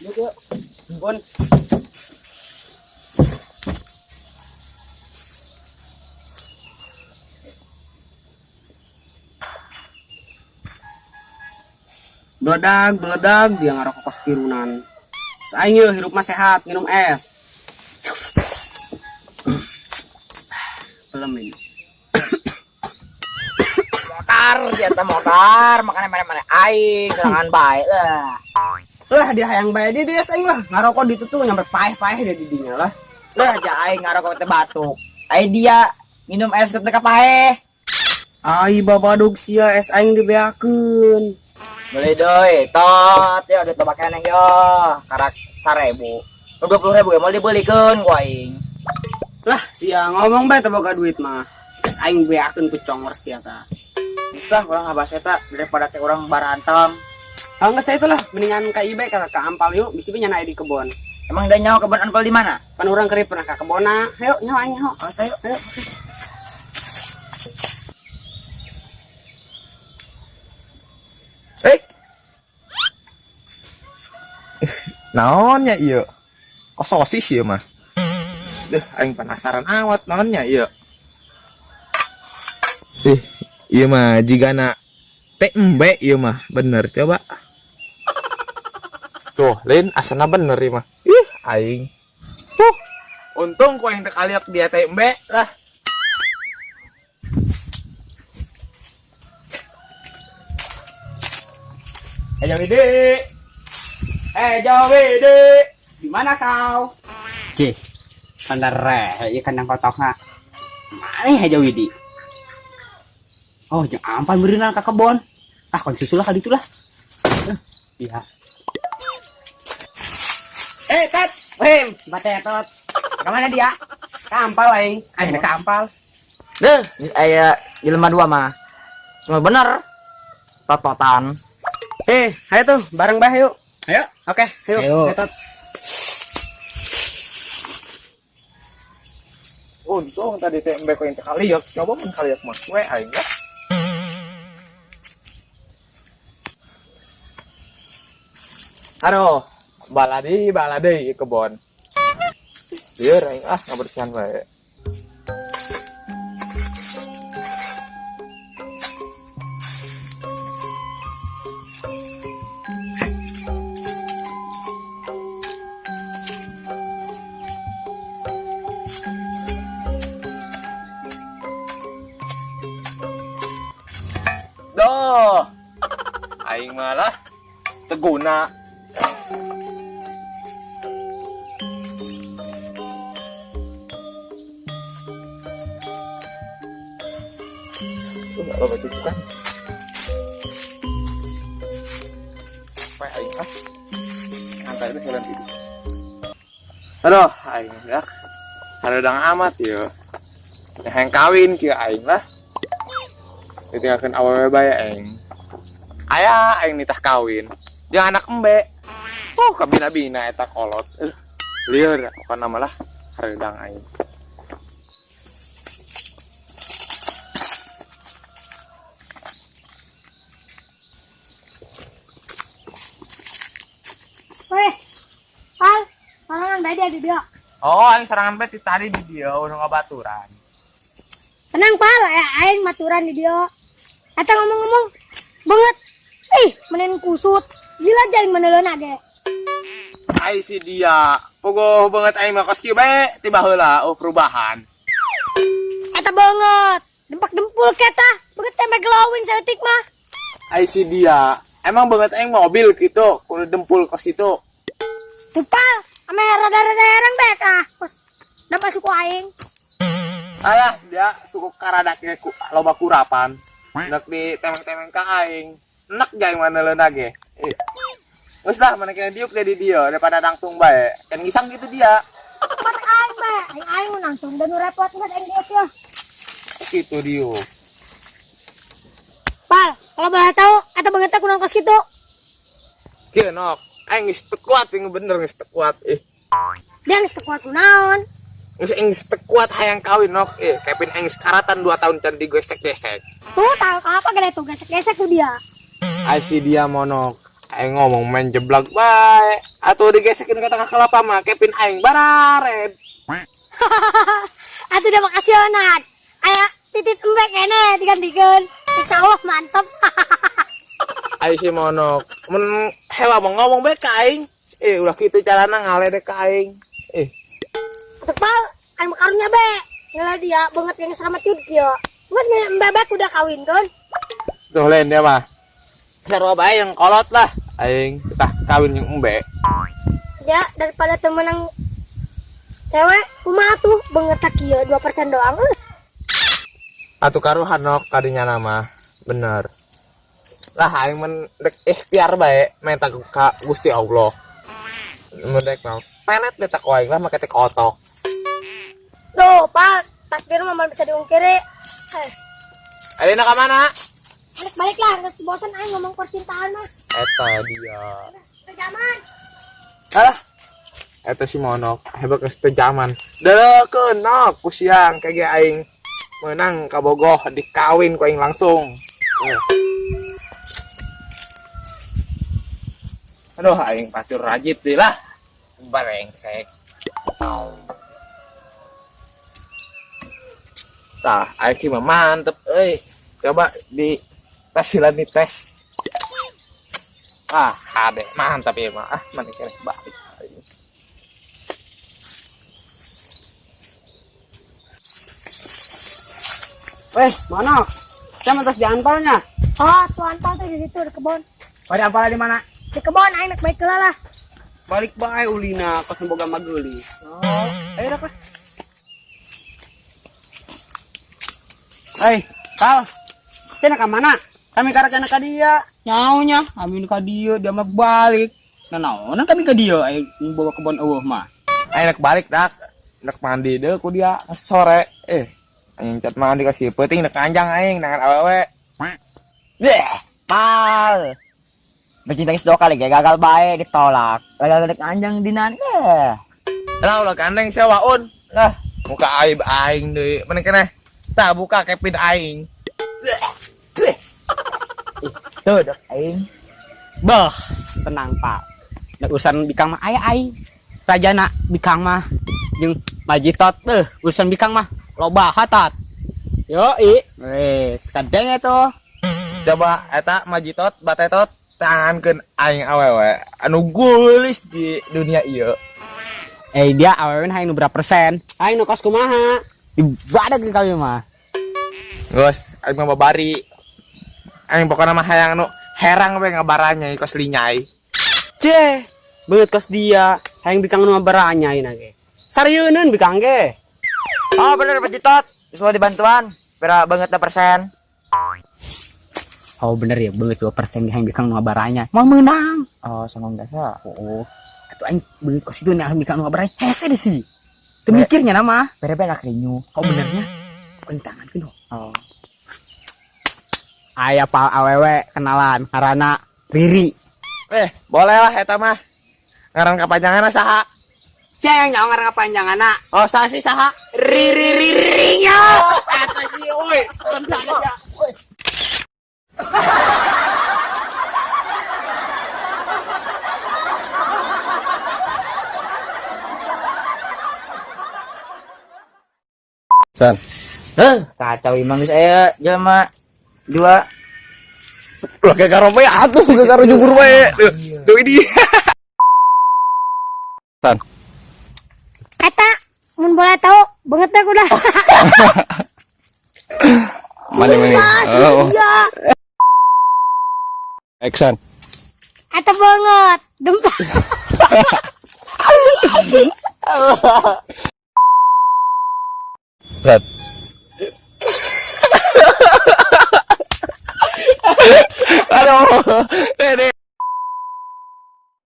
Yuk. Bun. Beledag, dia ngarokok kos tirunan. Saing yuk, hidup mah sehat, minum es. Pelem ini. motor makanya mana-mana aing serangan baik lah. Lah dia hayang bae dia saing lah. Ngarokok di tuh nyampe paeh-paeh dia didinya lah. Lah aja aing ngarokok teh batuk. Ai dia minum es teh paeh. Ai babadug sia es aing dibeakeun. Beli doi, tot ya udah tebak keneng yo. Karak 1.000. 20.000 ya mau dibelikeun ku aing. Lah sia ngomong bae teh boga duit mah. Es aing beakeun ku congor sia tah. Bisa kurang ngabas eta daripada teh urang barantem. Ah geus saya itulah mendingan ka ibe ka ampal yuk, bisi nya naik di kebon. Emang da nyawa kebun ampal di mana? Pan urang kerip pernah ka kebona. Ayo nyawa aing nyawa. Oh, ayo. Naonnya iya? Kok sosis ya mah? Aing penasaran awat naonnya iya. Iya mah jigana tembe iya mah bener coba. Tuh, Lin asana bener iya mah. Aing. Untung ku aing teu kaliak dia tembe lah. Jawidi. Di mana kau? Cih. Pandar ieu kandang kotokna. Mana Jawidi? Oh, jangan ampan berenang ke kebon. Ah, kon susulah kali itulah. Iya. Tat. Weh, batetot. Kemana dia? Kampal aing. Aing kampal. Deh, aya jelema dua mah. Semua bener. Tototan. Ayo tuh, bareng bah yuk. Ayo. Oke, yuk. Ayo. Tat. Untung tadi tembe ku yang teu kaliak. Coba mun kaliak mah we aing lah. Aduh, balade kebon. Biar aing ngabersihan bae. Doh. Aing malah teguna. Enggak apa-apa kan. Apa aing Antar itu jalan itu. Aduh, aing dak. Hareudang amat ya. Yang kawin kieu aing lah. Ditinggalkeun awewe bae aing. Aya aing nitah kawin. Jeung anak embe. Kabina-bina eta kolot. Lieur pokona mah lah hareudang aing. Weh, Pal tadi ada dia. Oh, aing serangan peti tadi di dia udah ngabaturan. Tenang Pal, aing maturan di dia. Eta ngomong-ngomong, banget. Menen kusut. Gila jaing meneleuna ge. Ai si dia, pogoh banget aing mah kos kieu bae tiba heula perubahan. Eta banget. Dempak-dempul keta. Banget tempe glowing saeutik mah. Ai si dia, emang banget aing mobil gitu, kudu dempul kos itu. Supal, ame rada-rada herang bae tah. Kos dapat suku aing. Alah, dia suku karadak ge loba kurapan. Hendak di temeng-temeng ka aing. Enak jaing maneleuna ge. Wes lah mana kena diuk dari dia daripada nangtung bae. Kan ngisang gitu dia. Mat aing bae. Aing nangtung dan repot banget aing diuk ya. Gitu diuk. Pal, kalau boleh tahu, eta banget aku nang kos kitu. Kieu nok, aing geus teu kuat yang bener geus teu kuat. Dia geus teu kuat kunaon. Geus aing geus teu kuat hayang kawin nok. Kevin aing sekaratan 2 tahun can digesek-gesek. Tuh, tahu apa gede tuh gesek-gesek tuh dia. Ai si dia monok. Aing ngomong main jeblak bae. Atuh digesekin ka tengah kelapa mah kepin aing barared. Atuh udah makasih Onat. Aya titit embek kene digantikeun. Insya Allah mantep. Aing si monok. Men hewa mau ngomong bae ka aing. Ulah kitu carana ngaledek ka aing. Tepal kan makarunya be. Ngela dia banget yang selamat yud kieu. Ngan bebek udah kawin kan? Tuh lain dia mah. Sarua bae yang kolot lah. Aing tah kawin yang embe. Ya daripada temenang cewek kumaha tuh banget tak kieu 2% doang. Atuh karuhan nok kadinya nama. Bener. Lah aing men dek ikhtiar bae minta ka Gusti Allah. Mendek mah pelet beta ku aing lah make teh kotok. Duh, Pak, takdir mah bisa diungkiri. Alina ka mana? Balik lah, nggak bosan aja ngomong percintaan mah. Eta dia. Kejaman. Alah. Eta si monok hebat geus teu zaman. Deukeun nok ku siang kage aing menang ka bogoh dikawin ku aing langsung. Aduh aing pacur rajit deui lah. Barengsek. Tah, aing mah mantep euy. Coba di tasilan di tes. Ade mantap ya mah. Mana kene balik. Weh, mana? Saya mau tos di ampalnya. Oh, tuh antal tuh di situ di kebun. Pada ampalnya di mana? Di kebun, ayo nak baik lah. Balik bae ulina kos boga mageli. Ayo dah pas. Hei, Kal. Cina ka mana? Kami karakana ka dia. Nyaunya, amin ka dia, dia mah balik. Nah, naonan kami ka dia, ayo boga kebun eueuh mah. Aing nak balik dak. Nak mandi deh ku dia sore. Aing cat mandi kasih peuting nak kanjang aing nangan awewe. Pal. Bercinta geus 2 kali gagal bae ditolak. Gagal dek anjang dinan Lah ulah gandeng sia waun. Lah muka aib aing deui. Mana keneh? Tah buka kepin aing. Tuh dok aing. Bah, tenang Pak. Nek urusan bikang mah aya aing. Rajana bikang mah jeung majitot urusan bikang mah loba hatat. Yoi. Sadeng itu. Coba eta majitot batetot tangankeun aing awewe anu gulis di dunia ieu. Dia awewe hayang nu berapa persen? Aing nu kos kumaha? Ibadah ke kami mah. Geus, aing mah babari. Aing pokona mah hayang anu herang we ngabaranya kos linyai. Ceh, beut kos dia hayang bikang nu baranya ieu ge. Sarieun bikang ge. Oh bener Pajitot. Semua dibantuan. Pira banget 2%. Oh bener ya, beut 2% hayang bikang nu baranya. Mau menang. Oh sama dasa. Oh. Atuh aing beut kos itu nih hayang bikang nu baranya. Hese deh sih. Teu mikirnya nama. Bere-bere nak rinyu. Oh benernya. Pokoknya tangan ke dong. Oh. Aya pal awewe kenalan karena Riri. Boleh lah eta mah. Ngaran kapanjanganna saha? Ceng nyawa ngaran kapanjanganna. Oh, saha sih saha? Riri-ririnya. Eta sih euy. San. Kacau imang geus aya jelema 2. Lah kayak karo bae atuh, kayak karo jubur bae. Tuh ini. San. Eta, mun boleh tahu, banget dah udah. Mana. Oh. Action. Eta banget, dempak.